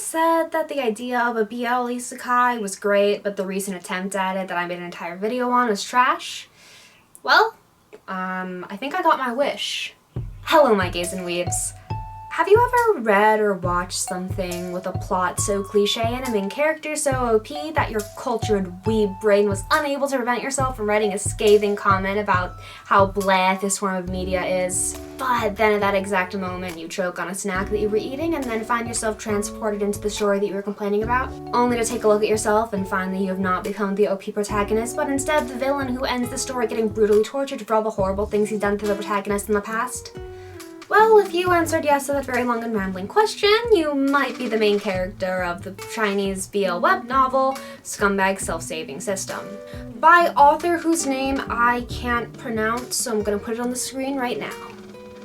said that the idea of a BL isekai was great, but the recent attempt at it that I made an entire video on was trash? Well, I think I got my wish. Hello, my gays and weebs. Have you ever read or watched something with a plot so cliche and a main character so OP that your cultured weeb brain was unable to prevent yourself from writing a scathing comment about how blah this form of media is? But then at that exact moment you choke on a snack that you were eating and then find yourself transported into the story that you were complaining about, only to take a look at yourself and find that you have not become the OP protagonist, but instead the villain who ends the story getting brutally tortured for all the horrible things he's done to the protagonist in the past? Well, if you answered yes to that very long and rambling question, you might be the main character of the Chinese BL web novel, Scumbag Self-Saving System, by author whose name I can't pronounce, so I'm gonna put it on the screen right now.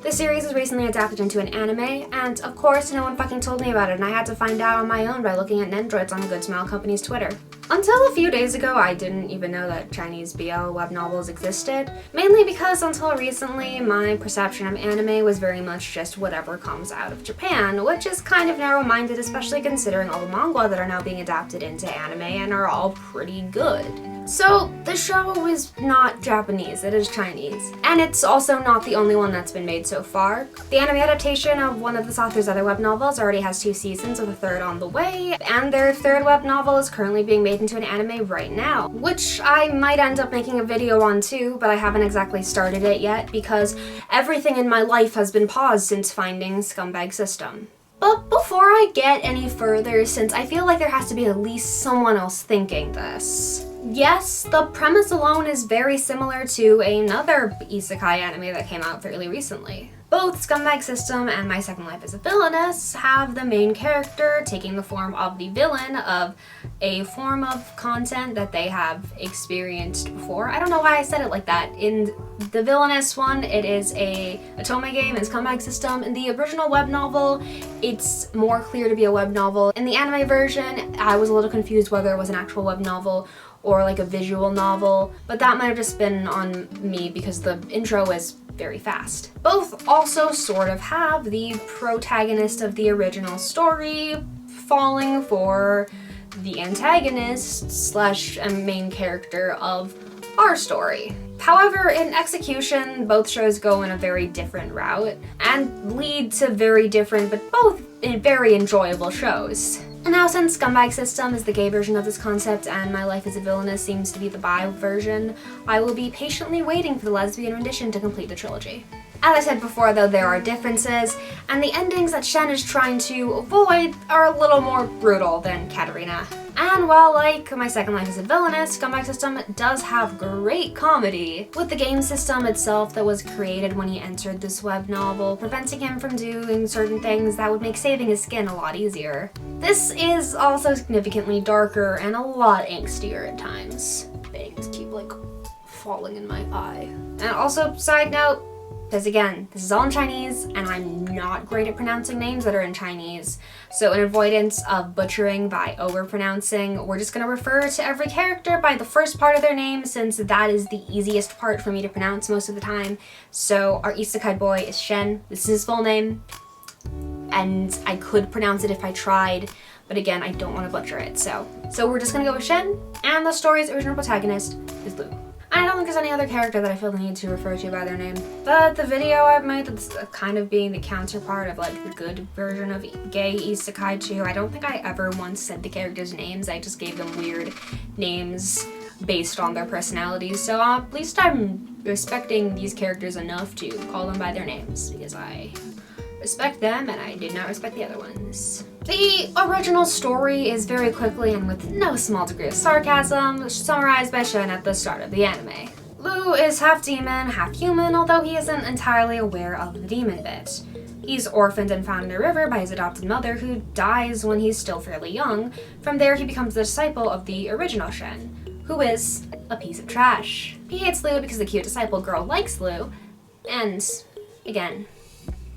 The series was recently adapted into an anime, and of course no one fucking told me about it, and I had to find out on my own by looking at Nendroids on the Good Smile Company's Twitter. Until a few days ago, I didn't even know that Chinese BL web novels existed, mainly because until recently, my perception of anime was very much just whatever comes out of Japan, which is kind of narrow-minded, especially considering all the manga that are now being adapted into anime and are all pretty good. So, the show is not Japanese, it is Chinese. And it's also not the only one that's been made so far. The anime adaptation of one of this author's other web novels already has 2 seasons with a 3rd on the way, and their 3rd web novel is currently being made into an anime right now, which I might end up making a video on too, but I haven't exactly started it yet because everything in my life has been paused since finding Scumbag System. But before I get any further, since I feel like there has to be at least someone else thinking this. Yes, the premise alone is very similar to another isekai anime that came out fairly recently. Both Scumbag System and My Second Life as a Villainess have the main character taking the form of the villain of a form of content that they have experienced before. I don't know why I said it like that. In the Villainess one, it is a otome game in Scumbag System. In the original web novel, it's more clear to be a web novel. In the anime version, I was a little confused whether it was an actual web novel or like a visual novel, but that might have just been on me because the intro is very fast. Both also sort of have the protagonist of the original story falling for the antagonist slash main character of our story. However, in execution, both shows go in a very different route and lead to very different but both very enjoyable shows. And now, since Scumbag System is the gay version of this concept and My Life as a Villainess seems to be the bi version, I will be patiently waiting for the lesbian rendition to complete the trilogy. As I said before though, there are differences, and the endings that Shen is trying to avoid are a little more brutal than Katarina. And while like My Second Life as a Villainess, Scumbag System does have great comedy, with the game system itself that was created when he entered this web novel, preventing him from doing certain things that would make saving his skin a lot easier. This is also significantly darker and a lot angstier at times. Things keep like falling in my eye. And also, side note, because again, this is all in Chinese, and I'm not great at pronouncing names that are in Chinese, so in avoidance of butchering by overpronouncing, we're just gonna refer to every character by the first part of their name, since that is the easiest part for me to pronounce most of the time. So our isekai boy is Shen. This is his full name, and I could pronounce it if I tried, but again, I don't want to butcher it, so we're just gonna go with Shen, and the story's original protagonist is Lu. I don't think there's any other character that I feel the need to refer to by their name. But the video I've made that's kind of being the counterpart of like the good version of gay isekai too, I don't think I ever once said the characters' names, I just gave them weird names based on their personalities. So at least I'm respecting these characters enough to call them by their names, because I respect them and I did not respect the other ones. The original story is very quickly and with no small degree of sarcasm summarized by Shen at the start of the anime. Lu is half demon, half human, although he isn't entirely aware of the demon bit. He's orphaned and found in a river by his adopted mother, who dies when he's still fairly young. From there, he becomes the disciple of the original Shen, who is a piece of trash. He hates Lu because the cute disciple girl likes Lu, and again,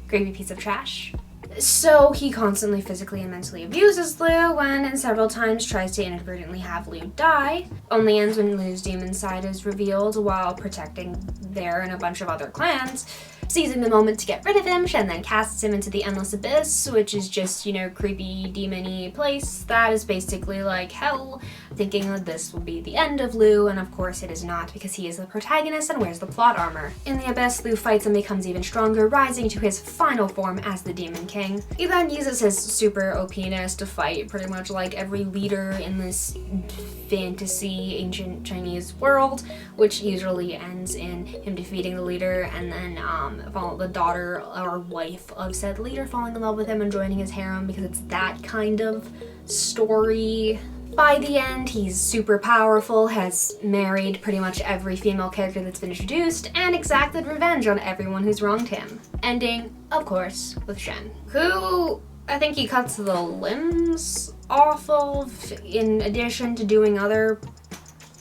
creepy piece of trash. So he constantly physically and mentally abuses Lu and several times tries to inadvertently have Lu die. Only ends when Lu's demon side is revealed while protecting there and a bunch of other clans. Seizing the moment to get rid of him, Shen then casts him into the Endless Abyss, which is just, creepy demon-y place that is basically like hell, thinking that this will be the end of Lu, and of course it is not, because he is the protagonist and wears the plot armor. In the Abyss, Lu fights and becomes even stronger, rising to his final form as the Demon King. He then uses his super OP-ness to fight pretty much like every leader in this fantasy ancient Chinese world, which usually ends in him defeating the leader and then the daughter or wife of said leader falling in love with him and joining his harem, because it's that kind of story. By the end, he's super powerful, has married pretty much every female character that's been introduced, and exacted revenge on everyone who's wronged him. Ending, of course, with Shen, who I think he cuts the limbs off of, in addition to doing other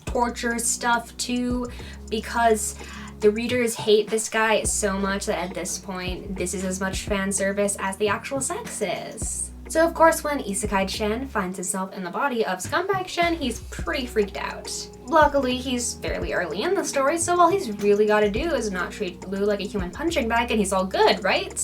torture stuff too, because the readers hate this guy so much that at this point, this is as much fan service as the actual sex is. So of course, when Isekai Shen finds himself in the body of Scumbag Shen, he's pretty freaked out. Luckily, he's fairly early in the story, so all he's really gotta do is not treat Lu like a human punching bag and he's all good, right?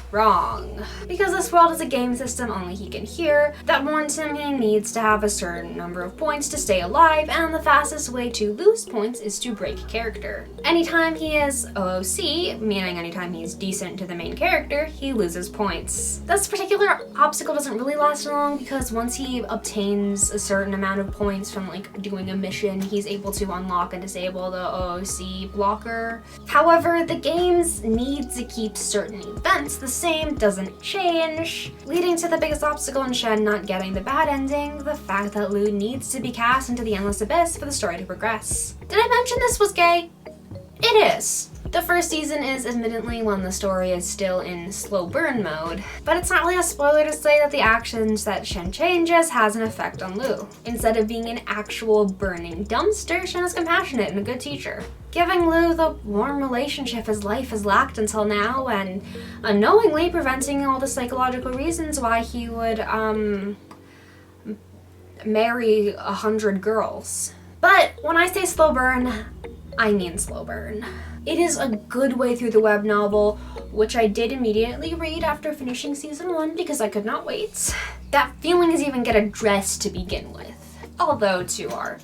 Wrong. Because this world is a game system only he can hear that warns him he needs to have a certain number of points to stay alive, and the fastest way to lose points is to break character. Anytime he is OOC, meaning anytime he's decent to the main character, he loses points. This particular obstacle doesn't really last long, because once he obtains a certain amount of points from doing a mission, he's able to unlock and disable the OOC blocker. However, the games need to keep certain events the same, doesn't change, leading to the biggest obstacle in Shen not getting the bad ending, the fact that Lu needs to be cast into the Endless Abyss for the story to progress. Did I mention this was gay? It is. The first season is admittedly when the story is still in slow burn mode, but it's not really a spoiler to say that the actions that Shen changes has an effect on Lu. Instead of being an actual burning dumpster, Shen is compassionate and a good teacher, giving Lu the warm relationship his life has lacked until now, and unknowingly preventing all the psychological reasons why he would marry 100 girls. But when I say slow burn, I mean slow burn. It is a good way through the web novel, which I did immediately read after finishing season 1 because I could not wait. That feeling is even get addressed to begin with. Although to our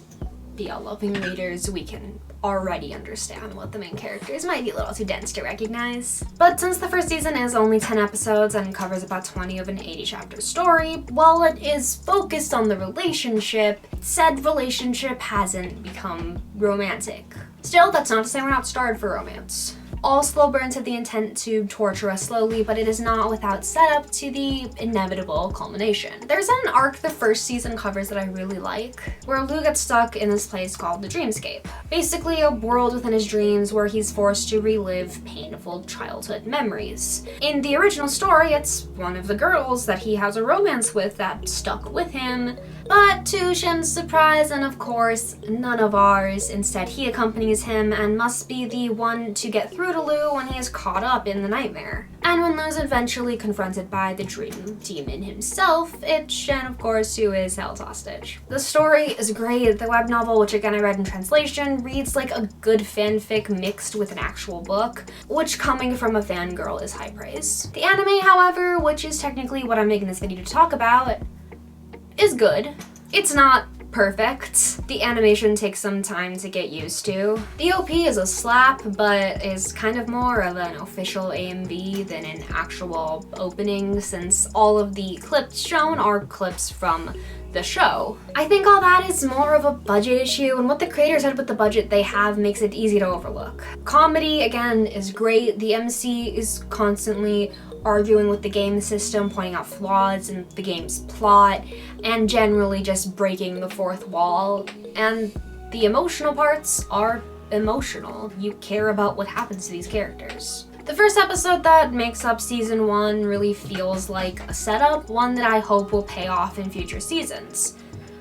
BL-loving readers, we can already understand what the main characters might be a little too dense to recognize. But since the first season is only 10 episodes and covers about 20 of an 80-chapter story, while it is focused on the relationship, said relationship hasn't become romantic. Still, that's not to say we're not starved for romance. All slow burns have the intent to torture us slowly, but it is not without setup to the inevitable culmination. There's an arc the first season covers that I really like, where Lu gets stuck in this place called the Dreamscape. Basically a world within his dreams where he's forced to relive painful childhood memories. In the original story, it's one of the girls that he has a romance with that stuck with him, but to Shen's surprise, and of course, none of ours, instead he accompanies him and must be the one to get through to Lu when he is caught up in the nightmare. And when Lu's eventually confronted by the dream demon himself, it's Shen, of course, who is held hostage. The story is great. The web novel, which again I read in translation, reads like a good fanfic mixed with an actual book, which coming from a fangirl is high praise. The anime, however, which is technically what I'm making this video to talk about, is good. It's not perfect. The animation takes some time to get used to. The OP is a slap, but is kind of more of an official AMV than an actual opening, since all of the clips shown are clips from the show. I think all that is more of a budget issue, and what the creators did with the budget they have makes it easy to overlook. Comedy, again, is great. The MC is constantly arguing with the game system, pointing out flaws in the game's plot, and generally just breaking the fourth wall. And the emotional parts are emotional. You care about what happens to these characters. The first episode that makes up season 1 really feels like a setup, one that I hope will pay off in future seasons.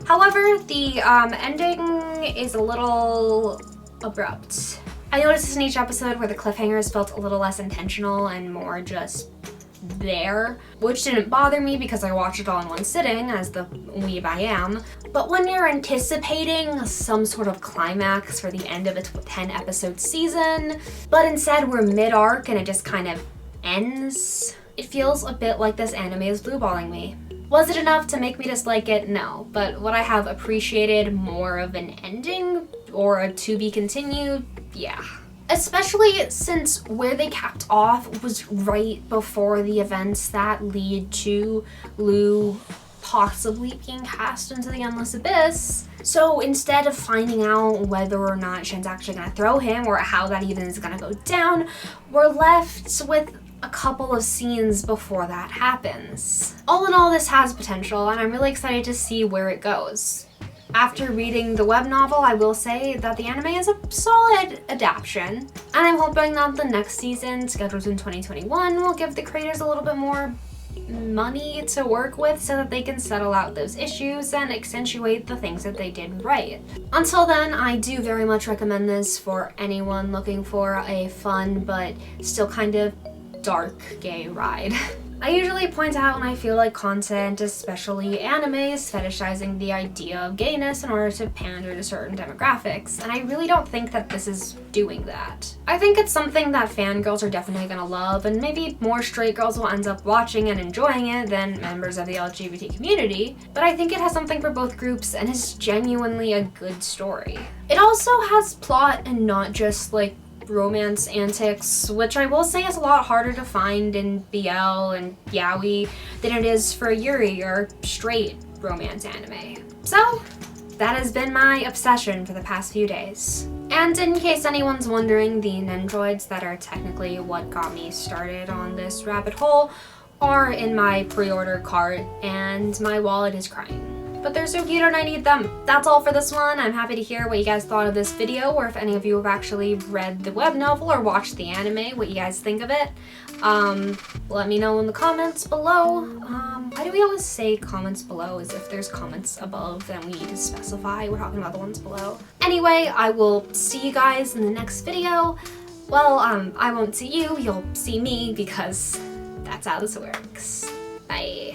However, the ending is a little abrupt. I noticed this in each episode where the cliffhangers felt a little less intentional and more just there, which didn't bother me because I watched it all in one sitting, as the weeb I am. But when you're anticipating some sort of climax for the end of a 10-episode season, but instead we're mid-arc and it just kind of ends, it feels a bit like this anime is blueballing me. Was it enough to make me dislike it? No. But would I have appreciated more of an ending or a to be continued? Yeah. Especially since where they capped off was right before the events that lead to Lou possibly being cast into the Endless Abyss. So instead of finding out whether or not Shin's actually gonna throw him or how that even is gonna go down, we're left with a couple of scenes before that happens. All in all, this has potential, and I'm really excited to see where it goes. After reading the web novel, I will say that the anime is a solid adaptation, and I'm hoping that the next season, scheduled in 2021, will give the creators a little bit more money to work with so that they can settle out those issues and accentuate the things that they did right. Until then, I do very much recommend this for anyone looking for a fun but still kind of dark gay ride. I usually point out when I feel like content, especially anime, is fetishizing the idea of gayness in order to pander to certain demographics, and I really don't think that this is doing that. I think it's something that fangirls are definitely gonna love, and maybe more straight girls will end up watching and enjoying it than members of the LGBT community, but I think it has something for both groups and is genuinely a good story. It also has plot and not just like romance antics, which I will say is a lot harder to find in BL and yaoi than it is for Yuri or straight romance anime. So that has been my obsession for the past few days. And in case anyone's wondering, the Nendroids that are technically what got me started on this rabbit hole are in my pre-order cart, and my wallet is crying. But they're so cute and I need them. That's all for this one. I'm happy to hear what you guys thought of this video, or if any of you have actually read the web novel or watched the anime, what you guys think of it. Let me know in the comments below. Why do we always say comments below as if there's comments above and we need to specify we're talking about the ones below? Anyway, I will see you guys in the next video. Well, I won't see you, you'll see me because that's how this works. Bye.